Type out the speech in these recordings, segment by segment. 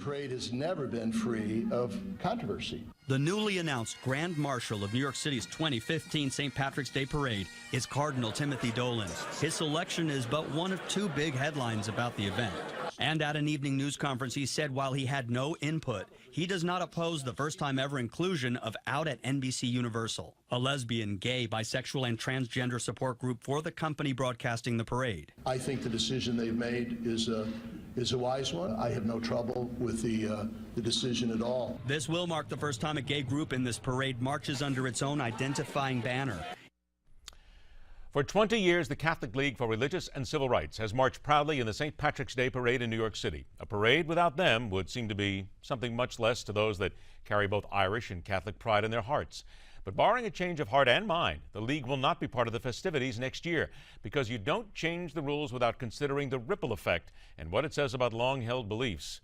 parade has never been free of controversy. The newly announced Grand Marshal of New York City's 2015 St. Patrick's Day Parade is Cardinal Timothy Dolan. His selection is but one of two big headlines about the event. And at an evening news conference, he said while he had no input, he does not oppose the first-time ever inclusion of Out at NBC Universal, a lesbian, gay, bisexual, and transgender support group for the company broadcasting the parade. I think the decision they've made is a wise one. I have no trouble with the decision at all. This will mark the first time a gay group in this parade marches under its own identifying banner. For 20 years, the Catholic League for Religious and Civil Rights has marched proudly in the St. Patrick's Day Parade in New York City. A parade without them would seem to be something much less to those that carry both Irish and Catholic pride in their hearts. But barring a change of heart and mind, the League will not be part of the festivities next year, because you don't change the rules without considering the ripple effect and what it says about long-held beliefs.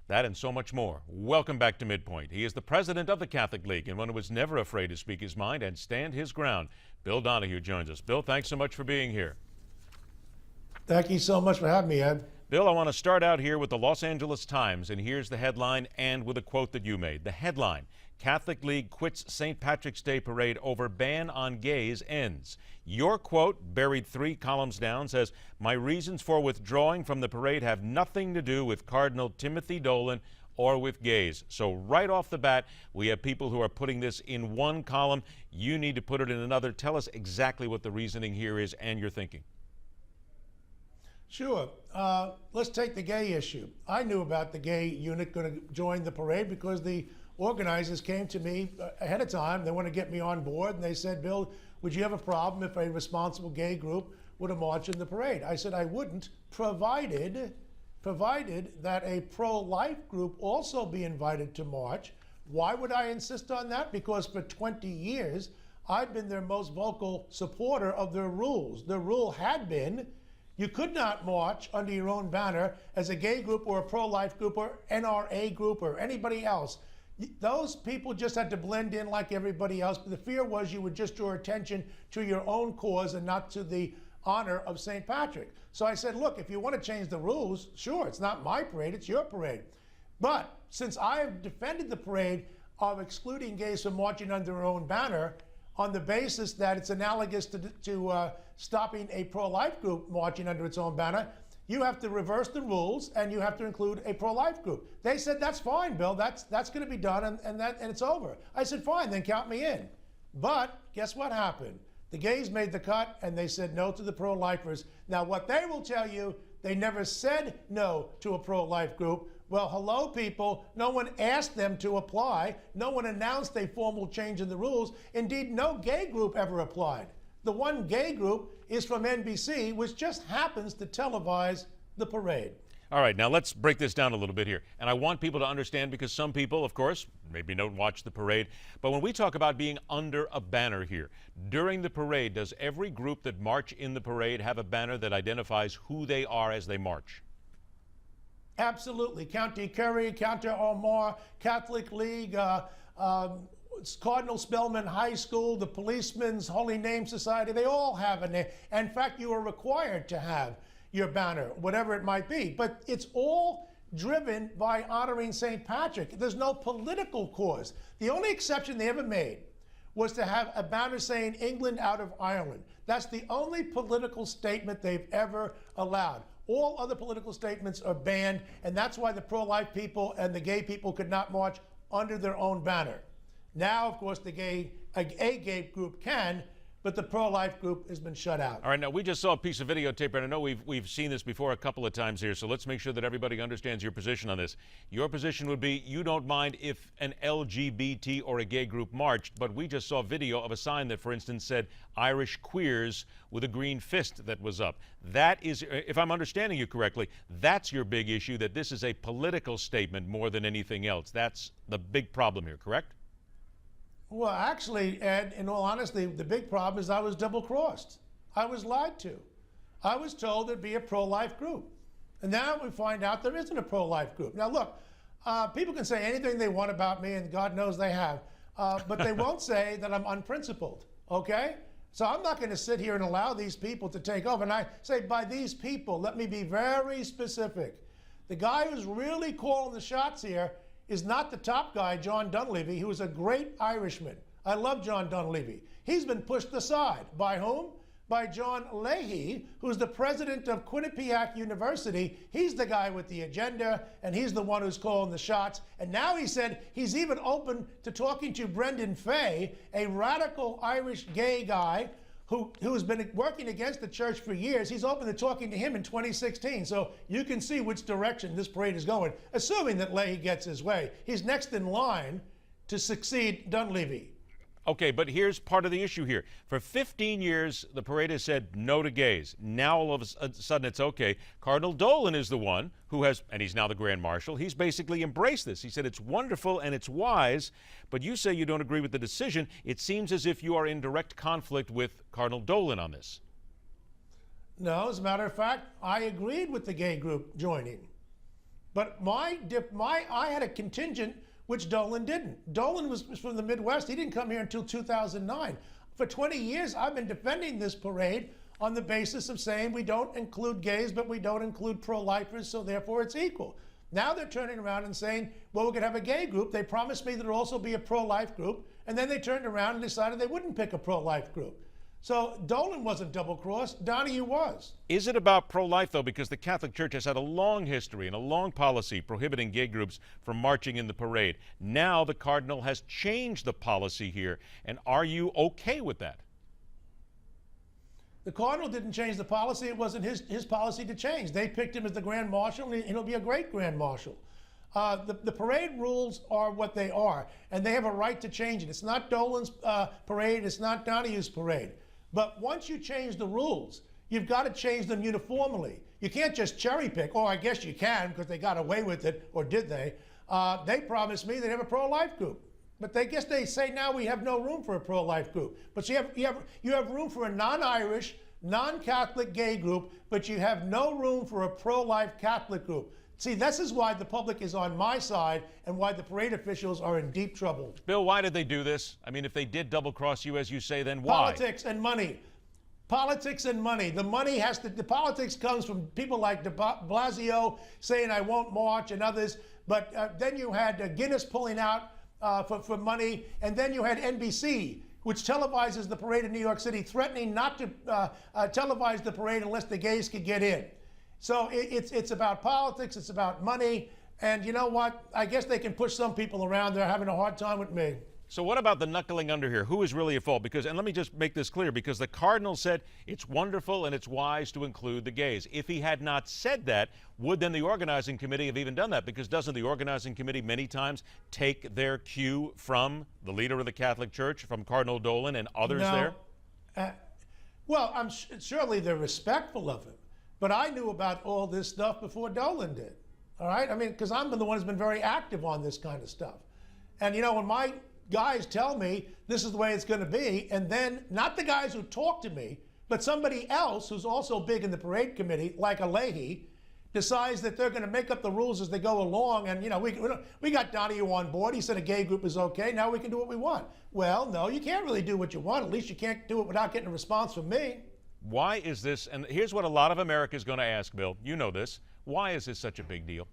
That and so much more. Welcome back to MidPoint. He is the president of the Catholic League and one who was never afraid to speak his mind and stand his ground. Bill Donohue joins us. Bill, thanks so much for being here. Thank you so much for having me, Ed. Bill, I want to start out here with the Los Angeles Times, and here's the headline and with a quote that you made. The headline, Catholic League quits St. Patrick's Day Parade over ban on gays ends. Your quote, buried 3 columns down, says, my reasons for withdrawing from the parade have nothing to do with Cardinal Timothy Dolan or with gays. So right off the bat, we have people who are putting this in one column. You need to put it in another. Tell us exactly what the reasoning here is and your thinking. Sure. Let's take the gay issue. I knew about the gay unit going to join the parade because the organizers came to me ahead of time. They want to get me on board, and they said, Bill, would you have a problem if a responsible gay group would have marched in the parade? I said I wouldn't, provided that a pro-life group also be invited to march. Why would I insist on that? Because for 20 years, I've been their most vocal supporter of their rules. The rule had been you could not march under your own banner as a gay group or a pro-life group or NRA group or anybody else. Those people just had to blend in like everybody else. But the fear was you would just draw attention to your own cause and not to the honor of St. Patrick. So I said, look, if you want to change the rules, sure, it's not my parade, it's your parade. But since I have defended the parade of excluding gays from marching under their own banner on the basis that it's analogous to stopping a pro-life group marching under its own banner, you have to reverse the rules and you have to include a pro-life group. They said, that's fine, Bill, that's going to be done and it's over. I said, fine, then count me in. But guess what happened? The gays made the cut and they said no to the pro-lifers. Now what they will tell you, they never said no to a pro-life group. Well, hello people, no one asked them to apply. No one announced a formal change in the rules. Indeed, no gay group ever applied. The one gay group is from NBC, which just happens to televise the parade. All right, now let's break this down a little bit here. And I want people to understand, because some people, of course, maybe don't watch the parade, but when we talk about being under a banner here, during the parade, does every group that march in the parade have a banner that identifies who they are as they march? Absolutely. County Kerry, County Omar, Catholic League, Cardinal Spellman High School, the Policemen's Holy Name Society, they all have a name. In fact, you are required to have your banner, whatever it might be. But it's all driven by honoring St. Patrick. There's no political cause. The only exception they ever made was to have a banner saying England out of Ireland. That's the only political statement they've ever allowed. All other political statements are banned, and that's why the pro-life people and the gay people could not march under their own banner. Now, of course, a gay group can, but the pro-life group has been shut out. All right, now we just saw a piece of videotape, and I know we've seen this before a couple of times here, so let's make sure that everybody understands your position on this. Your position would be you don't mind if an LGBT or a gay group marched, but we just saw video of a sign that, for instance, said Irish queers with a green fist that was up. That is, if I'm understanding you correctly, that's your big issue, that this is a political statement more than anything else. That's the big problem here, correct? Well, actually, Ed, in all honesty, the big problem is I was double-crossed. I was lied to. I was told there'd be a pro-life group. And now we find out there isn't a pro-life group. Now, look, people can say anything they want about me, and God knows they have, but they won't say that I'm unprincipled, okay? So I'm not going to sit here and allow these people to take over. And I say by these people, let me be very specific. The guy who's really calling the shots here is not the top guy, John Donohue, who is a great Irishman. I love John Donohue. He's been pushed aside. By whom? By John Leahy, who's the president of Quinnipiac University. He's the guy with the agenda, and he's the one who's calling the shots. And now he said he's even open to talking to Brendan Fay, a radical Irish gay guy who's been working against the church for years. He's open to talking to him in 2016. So you can see which direction this parade is going, assuming that Leahy gets his way. He's next in line to succeed Donohue. Okay, but here's part of the issue here. For 15 years, the parade has said no to gays. Now, all of a sudden, it's okay. Cardinal Dolan is the one who has, and he's now the Grand Marshal, he's basically embraced this. He said it's wonderful and it's wise, but you say you don't agree with the decision. It seems as if you are in direct conflict with Cardinal Dolan on this. No, as a matter of fact, I agreed with the gay group joining. But I had a contingent which Dolan didn't. Dolan was from the Midwest. He didn't come here until 2009. For 20 years, I've been defending this parade on the basis of saying we don't include gays, but we don't include pro-lifers, so therefore it's equal. Now they're turning around and saying, well, we're going to have a gay group. They promised me there'll also be a pro-life group, and then they turned around and decided they wouldn't pick a pro-life group. So Dolan wasn't double-crossed. Donohue was. Is it about pro-life, though? Because the Catholic Church has had a long history and a long policy prohibiting gay groups from marching in the parade. Now the Cardinal has changed the policy here. And are you okay with that? The Cardinal didn't change the policy. It wasn't his policy to change. They picked him as the Grand Marshal, and he'll be a great Grand Marshal. The parade rules are what they are, and they have a right to change it. It's not Dolan's parade. It's not Donohue's parade. But once you change the rules, you've got to change them uniformly. You can't just cherry pick. Oh, I guess you can because they got away with it, or did they? They promised me they'd have a pro-life group. But they guess they say now we have no room for a pro-life group. But you have room for a non-Irish, non-Catholic gay group, but you have no room for a pro-life Catholic group. See, this is why the public is on my side and why the parade officials are in deep trouble. Bill, why did they do this? I mean, if they did double-cross you, as you say, then why? Politics and money. Politics and money. The politics comes from people like de Blasio saying I won't march and others, but then you had Guinness pulling out for money, and then you had NBC, which televises the parade in New York City, threatening not to televise the parade unless the gays could get in. So it's about politics, it's about money, and you know what? I guess they can push some people around. They're having a hard time with me. So what about the knuckling under here? Who is really at fault? Because, and let me just make this clear, because the Cardinal said it's wonderful and it's wise to include the gays. If he had not said that, would then the organizing committee have even done that? Because doesn't the organizing committee many times take their cue from the leader of the Catholic Church, from Cardinal Dolan and others there? Well, surely they're respectful of him. But I knew about all this stuff before Dolan did, all right? I mean, because I'm the one who's been very active on this kind of stuff. And, you know, when my guys tell me this is the way it's going to be, and then not the guys who talk to me, but somebody else who's also big in the parade committee, like a Leahy, decides that they're going to make up the rules as they go along. And, you know, we got Donohue on board. He said a gay group is okay. Now we can do what we want. Well, no, you can't really do what you want. At least you can't do it without getting a response from me. Why is this, and here's what a lot of America is going to ask, Bill, you know this, why is this such a big deal?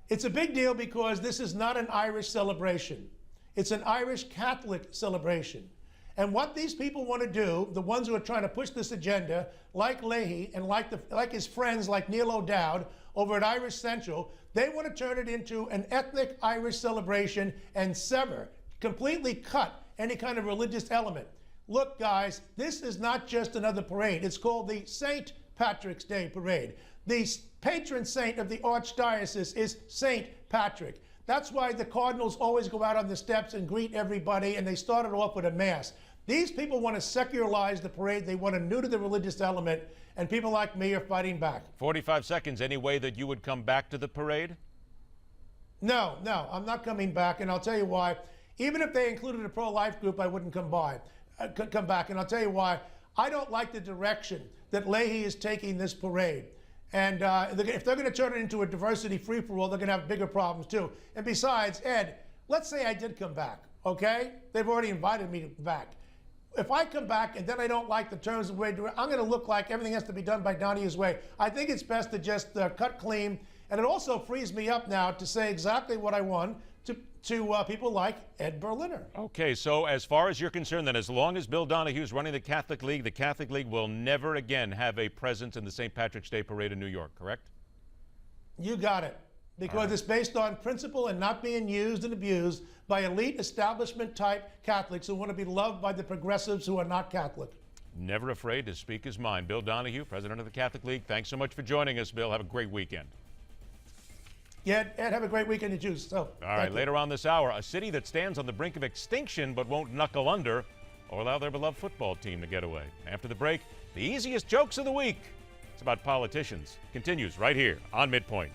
It's a big deal because this is not an Irish celebration. It's an Irish Catholic celebration. And what these people want to do, the ones who are trying to push this agenda, like Leahy and like his friends like Neil O'Dowd over at Irish Central, they want to turn it into an ethnic Irish celebration and sever, completely cut any kind of religious element. Look, guys, this is not just another parade. It's called the St. Patrick's Day Parade. The patron saint of the Archdiocese is St. Patrick. That's why the Cardinals always go out on the steps and greet everybody, and they started off with a mass. These people want to secularize the parade. They want to neuter the religious element, and people like me are fighting back. 45 seconds. Any way that you would come back to the parade? No, I'm not coming back, and I'll tell you why. Even if they included a pro-life group, I wouldn't come back, and I'll tell you why. I don't like the direction that Leahy is taking this parade. And if they're going to turn it into a diversity free-for-all, they're going to have bigger problems too. And besides, Ed, let's say I did come back, okay? They've already invited me back. if I come back and then I don't like the terms of the way, I'm going to look like everything has to be done by Donohue's way. I think it's best to just cut clean. And it also frees me up now to say exactly what I want to people like Ed Berliner. Okay, so as far as you're concerned, then as long as Bill Donohue is running the Catholic League will never again have a presence in the St. Patrick's Day Parade in New York, correct? You got it. Because it's based on principle and not being used and abused by elite establishment type Catholics who want to be loved by the progressives who are not Catholic. Never afraid to speak his mind. Bill Donohue, president of the Catholic League, thanks so much for joining us, Bill. Have a great weekend. Yeah, Ed, have a great weekend, you Jews. So, all right, later on this hour, a city that stands on the brink of extinction but won't knuckle under or allow their beloved football team to get away. After the break, the easiest jokes of the week. It's about politicians. Continues right here on MidPoint.